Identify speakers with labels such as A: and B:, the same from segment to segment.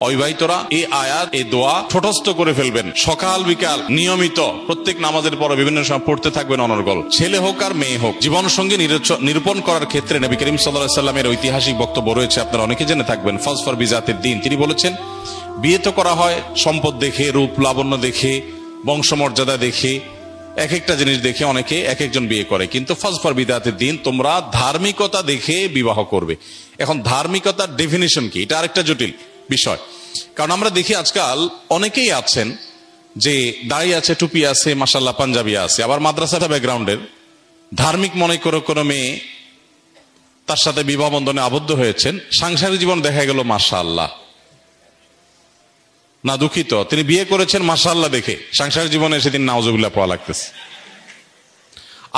A: অবিবাহিতরা এই আয়াত এই দোয়া ঠোঁটস্থ করে ফেলবেন, সকাল বিকাল নিয়মিত প্রত্যেক নামাজের পর বিভিন্ন সময় পড়তে থাকবেন অনর্গল। ছেলে হোক আর মেয়ে হোক, জীবন সঙ্গী নিরূপণ করার ক্ষেত্রে নবী করিম সাল্লাল্লাহু আলাইহি সাল্লামের ঐতিহাসিক বক্তব্য রয়েছে, আপনারা অনেকে জেনে থাকবেন। ফাজফার বিজাতিদ দ্বীন, তিনি বলেছেন বিয়ে তো করা হয় সম্পদ দেখে, রূপ লাবণ্য দেখে, বংশমর্যাদা দেখে, এক একটা জিনিস দেখে অনেকে এক একজন বিয়ে করে, কিন্তু ফাজফার বিজাতিদ দ্বীন, তোমরা ধার্মিকতা দেখে বিবাহ করবে। এখন ধার্মিকতার ডেফিনিশন কি, এটা আরেকটা জটিল বিষয়। কারণ আমরা দেখি আজকাল অনেকেই আছেন যে দাড়ি আছে, টুপি আছে, মাশাআল্লাহ পাঞ্জাবি আছে, আবার মাদ্রাসাটা ব্যাকগ্রাউন্ডের, ধার্মিক মনে করে কোনো মেয়ে তার সাথে বিবাহ বন্ধনে আবদ্ধ হয়েছেন, সাংসারিক জীবন দেখা গেল মাশাআল্লাহ না, দুঃখিত, তিনি বিয়ে করেছেন মাশাআল্লাহ দেখে, সাংসারিক জীবনে সেদিন নাউজুবিল্লাহ পড়া লাগতেছে।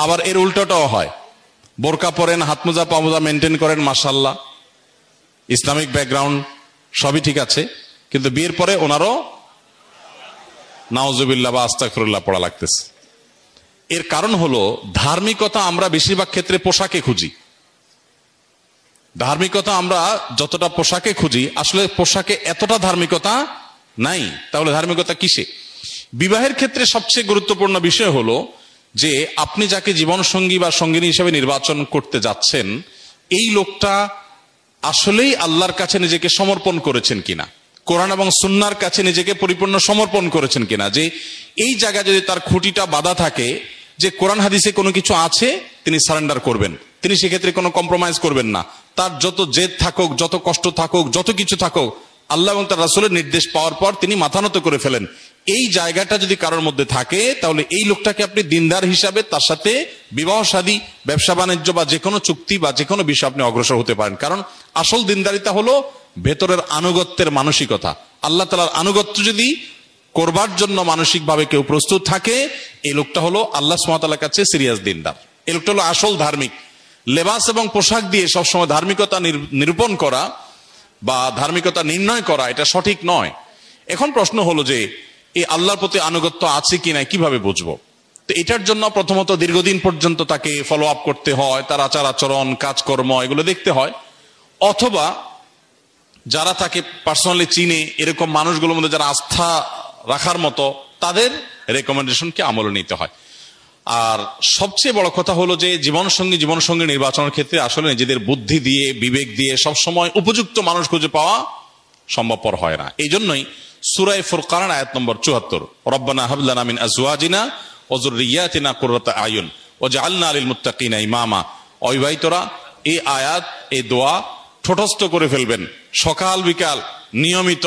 A: আবার এর উল্টোটাও হয়, বোরকা পরেন, হাত মোজা পা মোজা মেনটেন করেন মাশাআল্লাহ, ইসলামিক ব্যাকগ্রাউন্ড সবই ঠিক আছে, কিন্তু বিয়ের পরে ওনারও নাউজুবিল্লাহ বা আস্তাগফিরুল্লাহ পড়া লাগতেছে। এর কারণ হলো ধার্মিকতা আমরা বেশিরভাগ ক্ষেত্রে পোশাকে খুঁজি। ধার্মিকতা আমরা যতটা পোশাকে খুঁজি, আসলে পোশাকে এতটা ধার্মিকতা নাই। তাহলে ধার্মিকতা কিসে? বিবাহের ক্ষেত্রে সবচেয়ে গুরুত্বপূর্ণ বিষয় হলো যে আপনি যাকে জীবন সঙ্গী বা সঙ্গিনী হিসেবে নির্বাচন করতে যাচ্ছেন, এই লোকটা আসলেই আল্লাহর কাছে নিজেকে সমর্পণ করেছেন কিনা, কোরআন এবং সুন্নাহর কাছে নিজেকে পরিপূর্ণ সমর্পণ করেছেন কিনা। যে এই জায়গায় যদি তার খুঁটিটা বাঁধা থাকে যে কোরআন হাদিসে কোনো কিছু আছে তিনি সারেন্ডার করবেন, তিনি সেক্ষেত্রে কোনো কম্প্রোমাইজ করবেন না, তার যত জেদ থাকুক, যত কষ্ট থাকুক, যত কিছু থাকুক, আল্লাহ এবং তার রাসূলের নির্দেশ পাওয়ার পর তিনি মাথা নত করে ফেলেন, এই জায়গাটা যদি কারোর মধ্যে থাকে, তাহলে এই লোকটাকে আপনি দিনদার হিসাবে তার সাথে বিবাহ শাদী, ব্যবসা বাণিজ্য বা যে কোনো চুক্তি বা যে কোনো বিষয় আপনি অগ্রসর হতে পারেন। কারণ আসল দিনদারিতা হলো ভেতরের আনুগত্যের মানসিকতা। আল্লাহ তাআলার আনুগত্য যদি করবার জন্য মানসিকভাবে কেউ প্রস্তুত থাকে, এই লোকটা হলো আল্লাহ সুবহানাহু ওয়া তাআলার কাছে সিরিয়াস দিনদার, এই লোকটা হলো আসল ধার্মিক। লেবাস এবং পোশাক দিয়ে সবসময় ধার্মিকতা নিরূপণ করা বা ধার্মিকতা নির্ণয় করা, এটা সঠিক নয়। এখন প্রশ্ন হলো যে এই আল্লাহর প্রতি আনুগত্য আছে কিনা কিভাবে বুঝবো? তো এটার জন্য প্রথমত দীর্ঘদিন পর্যন্ত তাকে ফলো আপ করতে হয়, তার আচার আচরণ, কাজকর্ম এগুলো দেখতে হয়, অথবা যারা তাকে পার্সোনালি চিনে এরকম মানুষগুলোর মধ্যে যারা আস্থা রাখার মতো, তাদের রেকমেন্ডেশনকে আমলে নিতে হয়। আর সবচেয়ে বড় কথা হলো যে জীবনসঙ্গী নির্বাচনের ক্ষেত্রে আসলে নিজেদের বুদ্ধি দিয়ে, বিবেক দিয়ে সবসময় উপযুক্ত মানুষ খুঁজে পাওয়া সম্ভবপর হয় না। এই জন্যই সূরা ফুরকান আয়াত নম্বর ৭৪, রব্বানা হাব লানা মিন আজওয়াজিনা ওয়া যুররিয়াতিনা কুররাতা আয়ুন ওয়াজআলনা লিল মুত্তাকিনা ইমামা। অবিবাহিতরা এই আয়াত এই দোয়া ঠোঁটস্থ করে ফেলবেন, সকাল বিকাল নিয়মিত